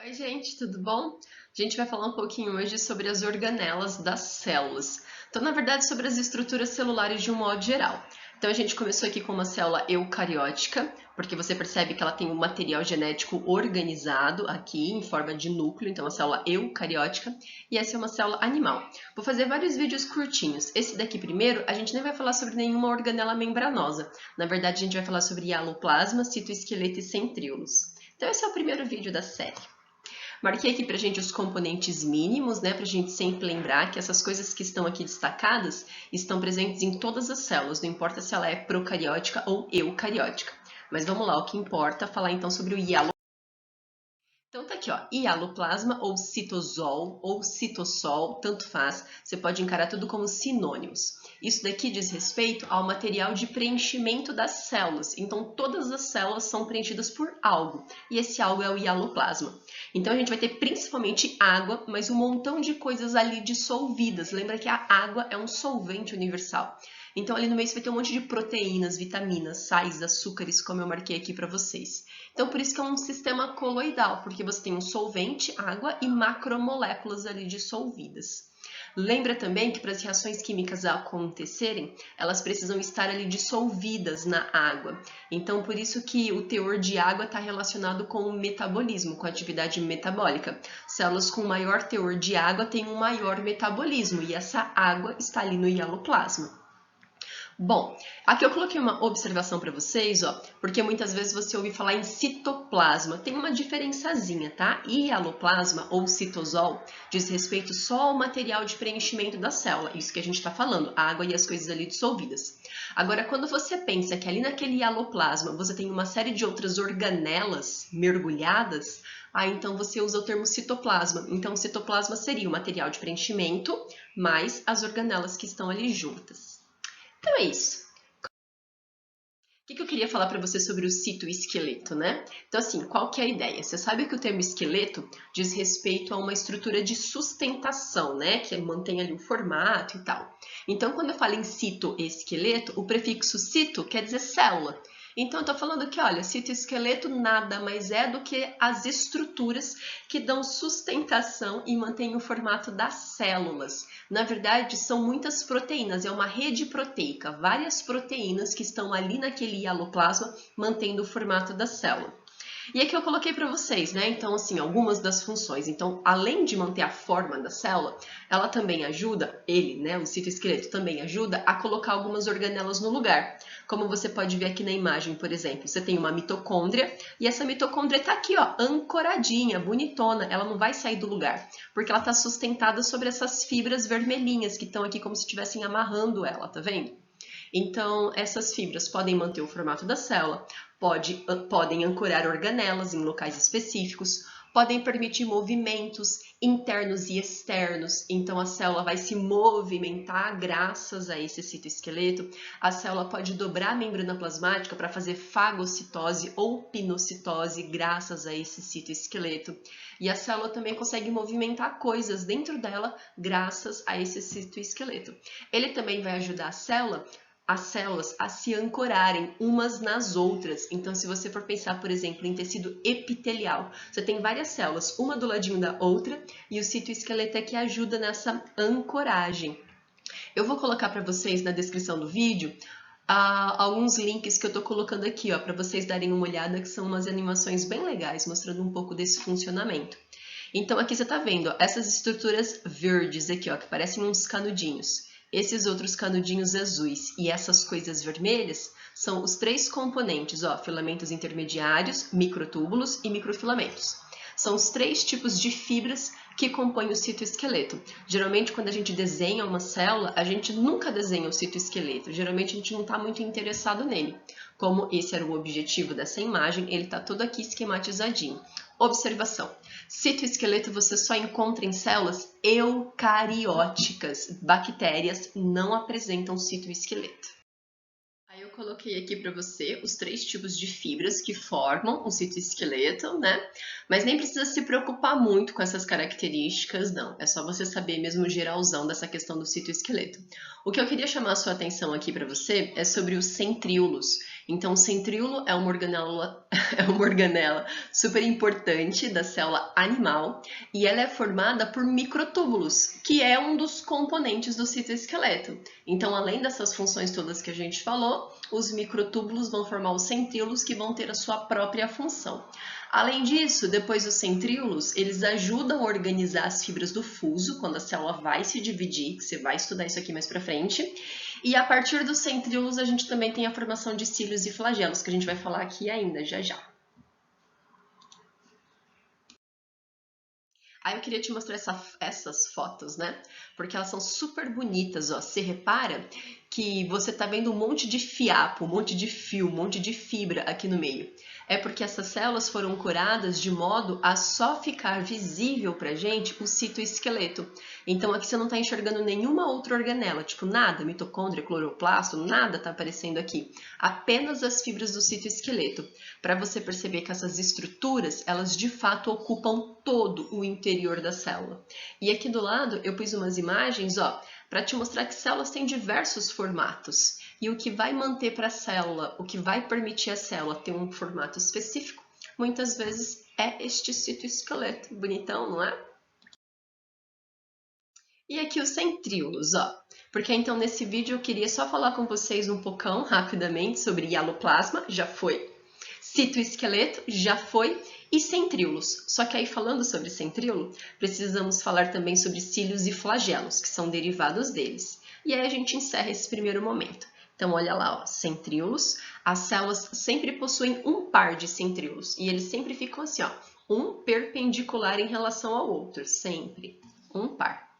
Oi, gente, tudo bom? A gente vai falar um pouquinho hoje sobre as organelas das células. Então, na verdade, sobre as estruturas celulares de um modo geral. Então, a gente começou aqui com uma célula eucariótica, porque você percebe que ela tem um material genético organizado aqui em forma de núcleo, então a célula eucariótica, e essa é uma célula animal. Vou fazer vários vídeos curtinhos. Esse daqui primeiro, a gente nem vai falar sobre nenhuma organela membranosa. Na verdade, a gente vai falar sobre hialoplasma, citoesqueleto e centríolos. Então, esse é o primeiro vídeo da série. Marquei aqui pra gente os componentes mínimos, né, pra gente sempre lembrar que essas coisas que estão aqui destacadas estão presentes em todas as células, não importa se ela é procariótica ou eucariótica. Mas vamos lá, o que importa é falar então sobre o hialoplasma. Então tá aqui, ó, hialoplasma ou citosol ou citossol, tanto faz, você pode encarar tudo como sinônimos. Isso daqui diz respeito ao material de preenchimento das células, então todas as células são preenchidas por algo, e esse algo é o hialoplasma. Então a gente vai ter principalmente água, mas um montão de coisas ali dissolvidas. Lembra que a água é um solvente universal. Então ali no meio você vai ter um monte de proteínas, vitaminas, sais, açúcares, como eu marquei aqui para vocês. Então por isso que é um sistema coloidal, porque você tem um solvente, água e macromoléculas ali dissolvidas. Lembra também que para as reações químicas acontecerem, elas precisam estar ali dissolvidas na água. Então por isso que o teor de água está relacionado com o metabolismo, com a atividade metabólica. Células com maior teor de água têm um maior metabolismo e essa água está ali no hialoplasma. Bom, aqui eu coloquei uma observação para vocês, ó, porque muitas vezes você ouve falar em citoplasma. Tem uma diferençazinha, tá? Hialoplasma ou citosol diz respeito só ao material de preenchimento da célula, isso que a gente está falando, a água e as coisas ali dissolvidas. Agora, quando você pensa que ali naquele hialoplasma você tem uma série de outras organelas mergulhadas, aí então você usa o termo citoplasma. Então, citoplasma seria o material de preenchimento mais as organelas que estão ali juntas. Então é isso. O que eu queria falar para você sobre o citoesqueleto, né? Então, assim, qual que é a ideia? Você sabe que o termo esqueleto diz respeito a uma estrutura de sustentação, né? Que mantém ali o formato e tal. Então, quando eu falo em citoesqueleto, o prefixo cito quer dizer célula. Então, eu estou falando que, olha, citoesqueleto nada mais é do que as estruturas que dão sustentação e mantêm o formato das células. Na verdade, são muitas proteínas, é uma rede proteica, várias proteínas que estão ali naquele hialoplasma, mantendo o formato da célula. E aqui eu coloquei para vocês, né? Então, assim, algumas das funções. Então, além de manter a forma da célula, ela também ajuda, né, o citoesqueleto também ajuda a colocar algumas organelas no lugar. Como você pode ver aqui na imagem, por exemplo, você tem uma mitocôndria e essa mitocôndria está aqui, ó, ancoradinha, bonitona, ela não vai sair do lugar, porque ela está sustentada sobre essas fibras vermelhinhas que estão aqui como se estivessem amarrando ela, tá vendo? Então, essas fibras podem manter o formato da célula, podem ancorar organelas em locais específicos, podem permitir movimentos internos e externos. Então, a célula vai se movimentar graças a esse citoesqueleto. A célula pode dobrar a membrana plasmática para fazer fagocitose ou pinocitose graças a esse citoesqueleto. E a célula também consegue movimentar coisas dentro dela graças a esse citoesqueleto. Ele também vai ajudar as células a se ancorarem umas nas outras. Então, se você for pensar, por exemplo, em tecido epitelial, você tem várias células, uma do ladinho da outra, e o citoesqueleto é que ajuda nessa ancoragem. Eu vou colocar para vocês na descrição do vídeo alguns links que eu estou colocando aqui, ó, para vocês darem uma olhada, que são umas animações bem legais, mostrando um pouco desse funcionamento. Então, aqui você está vendo, ó, essas estruturas verdes aqui, ó, que parecem uns canudinhos. Esses outros canudinhos azuis e essas coisas vermelhas são os três componentes, ó, filamentos intermediários, microtúbulos e microfilamentos. São os três tipos de fibras que compõem o citoesqueleto. Geralmente, quando a gente desenha uma célula, a gente nunca desenha o citoesqueleto. Geralmente, a gente não está muito interessado nele. Como esse era o objetivo dessa imagem, ele está todo aqui esquematizadinho. Observação. Citoesqueleto você só encontra em células eucarióticas. Bactérias não apresentam citoesqueleto. Aí eu coloquei aqui para você os três tipos de fibras que formam o citoesqueleto, né? Mas nem precisa se preocupar muito com essas características, não. É só você saber mesmo o geralzão dessa questão do citoesqueleto. O que eu queria chamar a sua atenção aqui para você é sobre os centríolos. Então, o centríolo é uma organela, é uma organela super importante da célula animal e ela é formada por microtúbulos, que é um dos componentes do citoesqueleto. Então, além dessas funções todas que a gente falou, os microtúbulos vão formar os centríolos, que vão ter a sua própria função. Além disso, depois dos centríolos, eles ajudam a organizar as fibras do fuso, quando a célula vai se dividir, que você vai estudar isso aqui mais pra frente. E a partir dos centríolos, a gente também tem a formação de cílios e flagelos, que a gente vai falar aqui ainda, já já. Aí eu queria te mostrar essas fotos, né? Porque elas são super bonitas, ó. Você repara que você tá vendo um monte de fiapo, um monte de fio, um monte de fibra aqui no meio. É porque essas células foram curadas de modo a só ficar visível pra gente o citoesqueleto. Então aqui você não tá enxergando nenhuma outra organela, tipo nada, mitocôndria, cloroplasto, nada tá aparecendo aqui. Apenas as fibras do citoesqueleto. Para você perceber que essas estruturas, elas de fato ocupam todo o interior da célula. E aqui do lado eu pus umas imagens, ó, para te mostrar que células têm diversos formatos. E o que vai manter para a célula, o que vai permitir a célula ter um formato específico, muitas vezes é este citoesqueleto. Bonitão, não é? E aqui os centríolos, ó. Porque então nesse vídeo eu queria só falar com vocês um pouquinho, rapidamente, sobre hialoplasma, já foi. Citoesqueleto, já foi. E centríolos. Só que aí falando sobre centríolo, precisamos falar também sobre cílios e flagelos, que são derivados deles. E aí a gente encerra esse primeiro momento. Então, olha lá, ó, centríolos. As células sempre possuem um par de centríolos. E eles sempre ficam assim, ó, um perpendicular em relação ao outro. Sempre. Um par.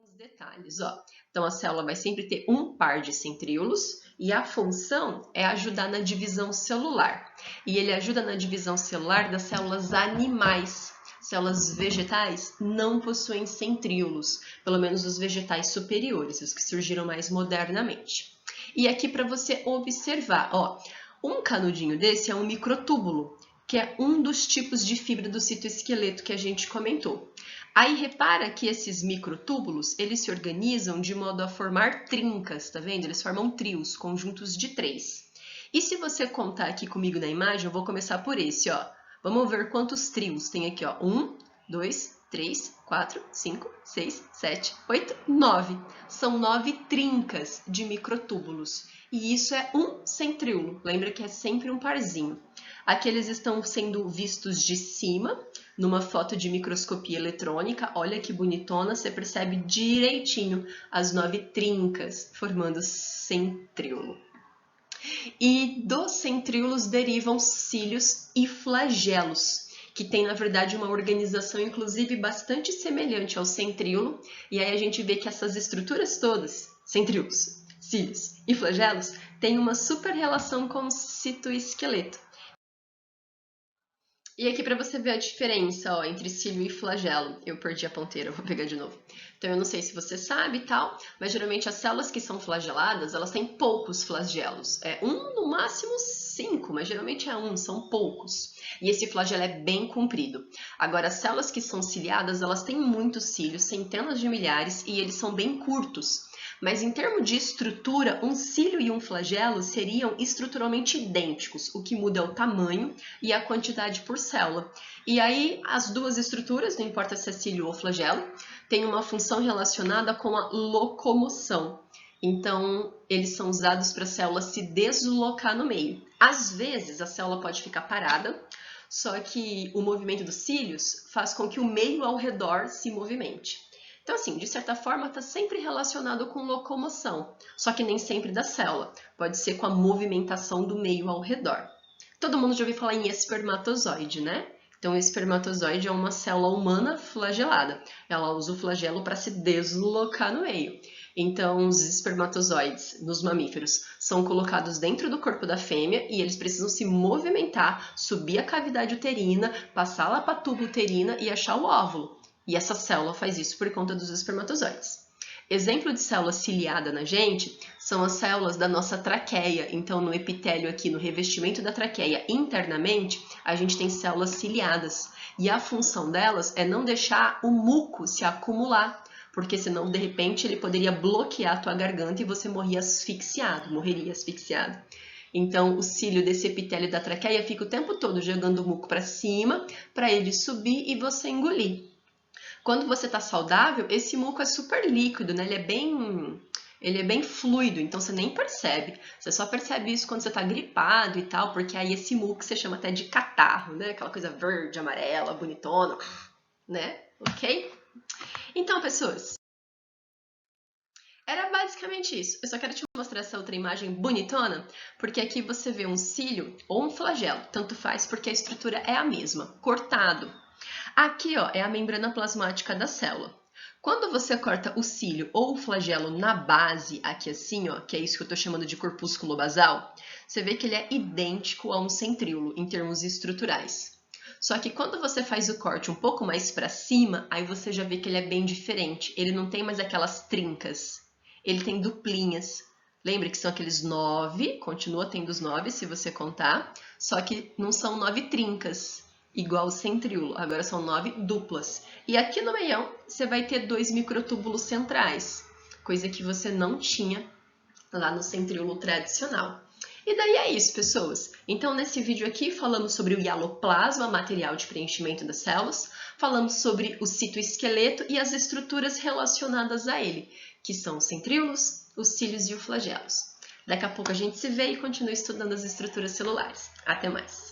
Os detalhes, ó. Então, a célula vai sempre ter um par de centríolos e a função é ajudar na divisão celular. E ele ajuda na divisão celular das células animais. Células vegetais não possuem centríolos, pelo menos os vegetais superiores, os que surgiram mais modernamente. E aqui para você observar, ó, um canudinho desse é um microtúbulo, que é um dos tipos de fibra do citoesqueleto que a gente comentou. Aí repara que esses microtúbulos, eles se organizam de modo a formar trincas, tá vendo? Eles formam trios, conjuntos de 3. E se você contar aqui comigo na imagem, eu vou começar por esse, ó. Vamos ver quantos trios tem aqui, ó. 1, 2, 3, 4, 5, 6, 7, 8, 9. São 9 trincas de microtúbulos. E isso é um centríolo. Lembra que é sempre um parzinho. Aqui eles estão sendo vistos de cima, numa foto de microscopia eletrônica. Olha que bonitona, você percebe direitinho as 9 trincas formando centríolo. E dos centríolos derivam cílios e flagelos, que tem, na verdade, uma organização, inclusive, bastante semelhante ao centríolo. E aí a gente vê que essas estruturas todas, centríolos, cílios e flagelos, têm uma super relação com o citoesqueleto. E aqui para você ver a diferença, ó, entre cílio e flagelo. Eu perdi a ponteira, vou pegar de novo. Então eu não sei se você sabe e tal, mas geralmente as células que são flageladas, elas têm poucos flagelos. É um, no máximo 5, mas geralmente é um, são poucos. E esse flagelo é bem comprido. Agora, as células que são ciliadas, elas têm muitos cílios, centenas de milhares, e eles são bem curtos. Mas em termos de estrutura, um cílio e um flagelo seriam estruturalmente idênticos. O que muda é o tamanho e a quantidade por célula. E aí, as duas estruturas, não importa se é cílio ou flagelo, têm uma função relacionada com a locomoção. Então, eles são usados para a célula se deslocar no meio. Às vezes, a célula pode ficar parada, só que o movimento dos cílios faz com que o meio ao redor se movimente. Então, assim, de certa forma, está sempre relacionado com locomoção, só que nem sempre da célula. Pode ser com a movimentação do meio ao redor. Todo mundo já ouviu falar em espermatozoide, né? Então, o espermatozoide é uma célula humana flagelada. Ela usa o flagelo para se deslocar no meio. Então, os espermatozoides nos mamíferos são colocados dentro do corpo da fêmea e eles precisam se movimentar, subir a cavidade uterina, passar lá para a tuba uterina e achar o óvulo. E essa célula faz isso por conta dos espermatozoides. Exemplo de célula ciliada na gente são as células da nossa traqueia. Então, no epitélio aqui, no revestimento da traqueia, internamente, a gente tem células ciliadas. E a função delas é não deixar o muco se acumular, porque senão, de repente, ele poderia bloquear a tua garganta e você morreria asfixiado. Então, o cílio desse epitélio da traqueia fica o tempo todo jogando o muco para cima, para ele subir e você engolir. Quando você está saudável, esse muco é super líquido, né? Ele é bem fluido, então você nem percebe. Você só percebe isso quando você está gripado e tal, porque aí esse muco você chama até de catarro, né? Aquela coisa verde, amarela, bonitona, né? Ok? Então, pessoas, era basicamente isso. Eu só quero te mostrar essa outra imagem bonitona, porque aqui você vê um cílio ou um flagelo, tanto faz, porque a estrutura é a mesma, cortado. Aqui, ó, é a membrana plasmática da célula. Quando você corta o cílio ou o flagelo na base, aqui assim, ó, que é isso que eu estou chamando de corpúsculo basal, você vê que ele é idêntico a um centríolo em termos estruturais. Só que quando você faz o corte um pouco mais para cima, aí você já vê que ele é bem diferente. Ele não tem mais aquelas trincas. Ele tem duplinhas. Lembra que são aqueles 9, continua tendo os 9 se você contar, só que não são 9 trincas, igual o centríolo, agora são 9 duplas. E aqui no meião você vai ter 2 microtúbulos centrais, coisa que você não tinha lá no centríolo tradicional. E daí é isso, pessoas. Então, nesse vídeo aqui, falamos sobre o hialoplasma, material de preenchimento das células, falamos sobre o citoesqueleto e as estruturas relacionadas a ele, que são os centríolos, os cílios e os flagelos. Daqui a pouco a gente se vê e continua estudando as estruturas celulares. Até mais!